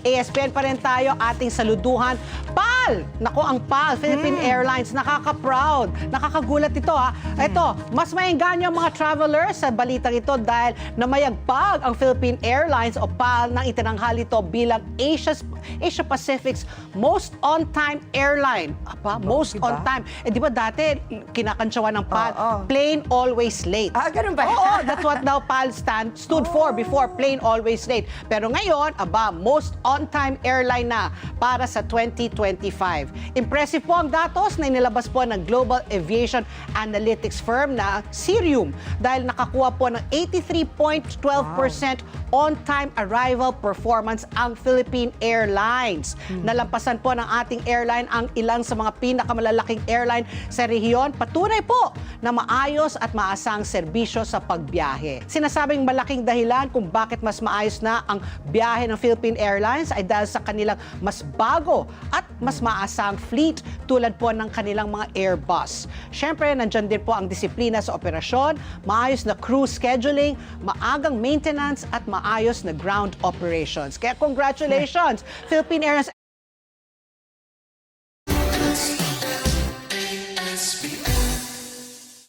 ASPN pa rin tayo, ating saluduhan. PAL! Naku, ang PAL, Philippine Airlines, nakaka-proud. Nakakagulat ito ha. Ito, mas maengganyo ang mga travelers sa balitang ito dahil namayagpag ang Philippine Airlines o PAL nang itinanghal ito bilang Asia Pacific's most on-time airline. Apa, most diba? on-time. Di ba dati, kinakantsawan ng PAL, Oo. plain always late. Ganun ba? Oo, that's what now PAL stood for before, plain always late. Pero ngayon, most on-time airline na para sa 2025. Impressive po ang datos na inilabas po ng Global Aviation Analytics firm na Cirium dahil nakakuha po ng 83.12% on-time arrival performance ang Philippine Airlines. Nalampasan po ng ating airline ang ilang sa mga pinakamalalaking airline sa rehiyon. Patunay po na maayos at maasang serbisyo sa pagbiyahe. Sinasabing malaking dahilan kung bakit mas maayos na ang biyahe ng Philippine Airlines ay dahil sa kanilang mas bago at mas maasang fleet tulad po ng kanilang mga Airbus. Siyempre, nandyan din po ang disiplina sa operasyon, maayos na crew scheduling, maagang maintenance at maayos na ground operations. Kaya congratulations, Philippine Airlines.